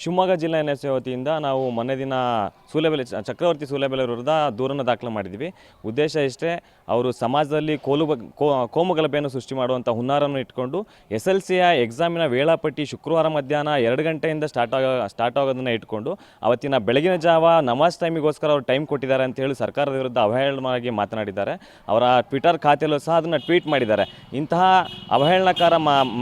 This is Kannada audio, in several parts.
ಶಿವಮೊಗ್ಗ ಜಿಲ್ಲಾ ಎನ್ಎಸ್ಎ ವತಿಯಿಂದ ನಾವು ಮೊನ್ನೆ ದಿನ ಚಕ್ರವರ್ತಿ ಸೂಲೆಬೆಲೆ ವಿರುದ್ಧ ದೂರನ್ನು ದಾಖಲು ಮಾಡಿದ್ವಿ. ಉದ್ದೇಶ ಇಷ್ಟೇ, ಅವರು ಸಮಾಜದಲ್ಲಿ ಕೋಮುಗಲಭೆಯನ್ನು ಸೃಷ್ಟಿ ಮಾಡುವಂಥ ಹುನ್ನಾರನ್ನು ಇಟ್ಕೊಂಡು SLCಯ ಎಕ್ಸಾಮಿನ ವೇಳಾಪಟ್ಟಿ ಶುಕ್ರವಾರ ಮಧ್ಯಾಹ್ನ 2 ಗಂಟೆಯಿಂದ ಸ್ಟಾರ್ಟ್ ಆಗೋದನ್ನು ಇಟ್ಕೊಂಡು ಅವತ್ತಿನ ಬೆಳಗಿನ ಜಾವ ನಮಾಜ್ ಟೈಮಿಗೋಸ್ಕರ ಅವರು ಟೈಮ್ ಕೊಟ್ಟಿದ್ದಾರೆ ಅಂತ ಹೇಳಿ ಸರ್ಕಾರದ ವಿರುದ್ಧ ಅವಹೇಳನವಾಗಿ ಮಾತನಾಡಿದ್ದಾರೆ. ಅವರ ಟ್ವಿಟರ್ ಖಾತೆಯಲ್ಲೂ ಸಹ ಅದನ್ನು ಟ್ವೀಟ್ ಮಾಡಿದ್ದಾರೆ. ಇಂತಹ ಅವಹೇಳನಕಾರ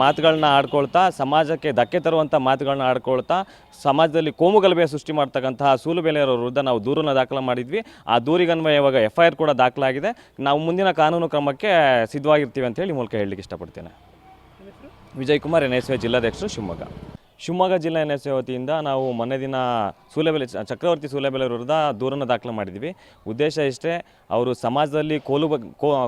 ಮಾತುಗಳನ್ನ ಆಡ್ಕೊಳ್ತಾ, ಸಮಾಜಕ್ಕೆ ಧಕ್ಕೆ ತರುವಂಥ ಮಾತುಗಳನ್ನ ಆಡ್ಕೊಳ್ತಾ, ಸಮಾಜದಲ್ಲಿ ಕೋಮುಗಲಭೆ ಸೃಷ್ಟಿ ಮಾಡ್ತಕ್ಕಂತಹ ಸೂಲುಬೆಲೆಯವರ ವಿರುದ್ಧ ನಾವು ದೂರನ್ನು ದಾಖಲು ಮಾಡಿದ್ವಿ. ಆ ದೂರಿಗನ್ವಯ ಇವಾಗ FIR ಕೂಡ ದಾಖಲಾಗಿದೆ. ನಾವು ಮುಂದಿನ ಕಾನೂನು ಕ್ರಮಕ್ಕೆ ಸಿದ್ಧವಾಗಿರ್ತೀವಿ ಅಂತ ಹೇಳಿ ಮೂಲಕ ಹೇಳಲಿಕ್ಕೆ ಇಷ್ಟಪಡ್ತೇನೆ. ವಿಜಯ್ ಕುಮಾರ್, NSA ಜಿಲ್ಲಾಧ್ಯಕ್ಷರು, ಶಿವಮೊಗ್ಗ ಜಿಲ್ಲಾ ಎನ್ಎಸ್ಎ ವತಿಯಿಂದ ನಾವು ಮೊನ್ನೆ ದಿನ ಚಕ್ರವರ್ತಿ ಸೂಲೆಬೆಲೆ ವಿರುದ್ಧ ದೂರನ್ನು ದಾಖಲು ಮಾಡಿದ್ವಿ. ಉದ್ದೇಶ ಇಷ್ಟೇ, ಅವರು ಸಮಾಜದಲ್ಲಿ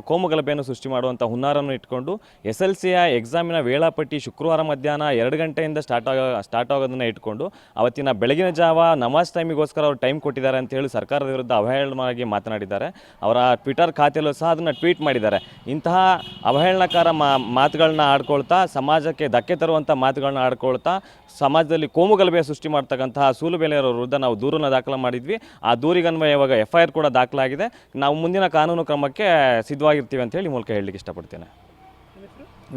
ಕೋಮುಗಲಭೆಯನ್ನು ಸೃಷ್ಟಿ ಮಾಡುವಂಥ ಹುನ್ನಾರನ್ನು ಇಟ್ಕೊಂಡು SLCಯ ಎಕ್ಸಾಮಿನ ವೇಳಾಪಟ್ಟಿ ಶುಕ್ರವಾರ ಮಧ್ಯಾಹ್ನ 2 ಗಂಟೆಯಿಂದ ಸ್ಟಾರ್ಟ್ ಆಗೋದನ್ನು ಇಟ್ಕೊಂಡು ಅವತ್ತಿನ ಬೆಳಗಿನ ಜಾವ ನಮಾಜ್ ಟೈಮಿಗೋಸ್ಕರ ಅವರು ಟೈಮ್ ಕೊಟ್ಟಿದ್ದಾರೆ ಅಂತ ಹೇಳಿ ಸರ್ಕಾರದ ವಿರುದ್ಧ ಅವಹೇಳನವಾಗಿ ಮಾತನಾಡಿದ್ದಾರೆ. ಅವರ ಟ್ವಿಟರ್ ಖಾತೆಯಲ್ಲೂ ಸಹ ಅದನ್ನು ಟ್ವೀಟ್ ಮಾಡಿದ್ದಾರೆ. ಇಂತಹ ಅವಹೇಳನಕಾರ ಮಾತುಗಳನ್ನ ಆಡ್ಕೊಳ್ತಾ, ಸಮಾಜಕ್ಕೆ ಧಕ್ಕೆ ತರುವಂಥ ಮಾತುಗಳನ್ನ ಆಡ್ಕೊಳ್ತಾ, ಸಮಾಜದಲ್ಲಿ ಕೋಮುಗಲಭೆ ಸೃಷ್ಟಿ ಮಾಡ್ತಕ್ಕಂತಹ ಸೂಲುಬೆಲೆಯವರ ವಿರುದ್ಧ ನಾವು ದೂರನ್ನು ದಾಖಲು ಮಾಡಿದ್ವಿ. ಆ ದೂರಿಗನ್ವಯ ಇವಾಗ FIR ಕೂಡ ದಾಖಲಾಗಿದೆ. ನಾವು ಮುಂದಿನ ಕಾನೂನು ಕ್ರಮಕ್ಕೆ ಸಿದ್ಧವಾಗಿರ್ತೀವಿ ಅಂತ ಹೇಳಿ ಮೂಲಕ ಹೇಳಲಿಕ್ಕೆ ಇಷ್ಟಪಡ್ತೇನೆ.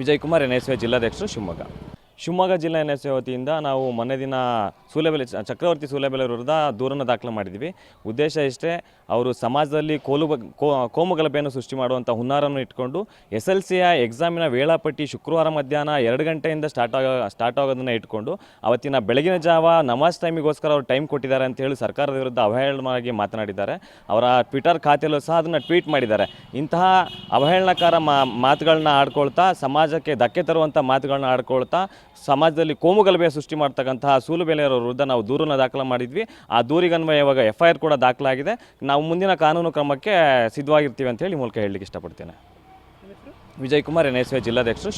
ವಿಜಯ್ ಕುಮಾರ್, NSA ಜಿಲ್ಲಾಧ್ಯಕ್ಷರು, ಶಿವಮೊಗ್ಗ ಜಿಲ್ಲಾ ಎನ್ಎಸ್ಎ ವತಿಯಿಂದ ನಾವು ಮೊನ್ನೆ ದಿನ ಚಕ್ರವರ್ತಿ ಸೂಲೆಬೆಲೆ ವಿರುದ್ಧ ದೂರನ್ನು ದಾಖಲು ಮಾಡಿದ್ವಿ. ಉದ್ದೇಶ ಇಷ್ಟೇ, ಅವರು ಸಮಾಜದಲ್ಲಿ ಕೋಮುಗಲಭೆಯನ್ನು ಸೃಷ್ಟಿ ಮಾಡುವಂಥ ಹುನ್ನಾರನ್ನು ಇಟ್ಕೊಂಡು SLCಯ ಎಕ್ಸಾಮಿನ ವೇಳಾಪಟ್ಟಿ ಶುಕ್ರವಾರ ಮಧ್ಯಾಹ್ನ 2 ಗಂಟೆಯಿಂದ ಸ್ಟಾರ್ಟ್ ಆಗೋದನ್ನು ಇಟ್ಕೊಂಡು ಅವತ್ತಿನ ಬೆಳಗಿನ ಜಾವ ನಮಾಜ್ ಟೈಮಿಗೋಸ್ಕರ ಅವರು ಟೈಮ್ ಕೊಟ್ಟಿದ್ದಾರೆ ಅಂತ ಹೇಳಿ ಸರ್ಕಾರದ ವಿರುದ್ಧ ಅವಹೇಳನವಾಗಿ ಮಾತನಾಡಿದ್ದಾರೆ. ಅವರ ಟ್ವಿಟರ್ ಖಾತೆಯಲ್ಲೂ ಸಹ ಅದನ್ನು ಟ್ವೀಟ್ ಮಾಡಿದ್ದಾರೆ. ಇಂತಹ ಅವಹೇಳನಕಾರ ಮಾತುಗಳನ್ನ ಆಡ್ಕೊಳ್ತಾ, ಸಮಾಜಕ್ಕೆ ಧಕ್ಕೆ ತರುವಂಥ ಮಾತುಗಳನ್ನ ಆಡ್ಕೊಳ್ತಾ, ಸಮಾಜದಲ್ಲಿ ಕೋಮುಗಲಭೆ ಸೃಷ್ಟಿ ಮಾಡ್ತಕ್ಕಂತಹ ಸೂಲುಬೆಲೆಯವರ ವಿರುದ್ಧ ನಾವು ದೂರನ್ನು ದಾಖಲು ಮಾಡಿದ್ವಿ. ಆ ದೂರಿಗನ್ವಯ ಇವಾಗ FIR ಕೂಡ ದಾಖಲಾಗಿದೆ. ನಾವು ಮುಂದಿನ ಕಾನೂನು ಕ್ರಮಕ್ಕೆ ಸಿದ್ಧವಾಗಿರ್ತೀವಿ ಅಂತ ಹೇಳಿ ಮೂಲಕ ಹೇಳಲಿಕ್ಕೆ ಇಷ್ಟಪಡ್ತೇನೆ. ವಿಜಯ್ ಕುಮಾರ್, NSA ಜಿಲ್ಲಾಧ್ಯಕ್ಷರು,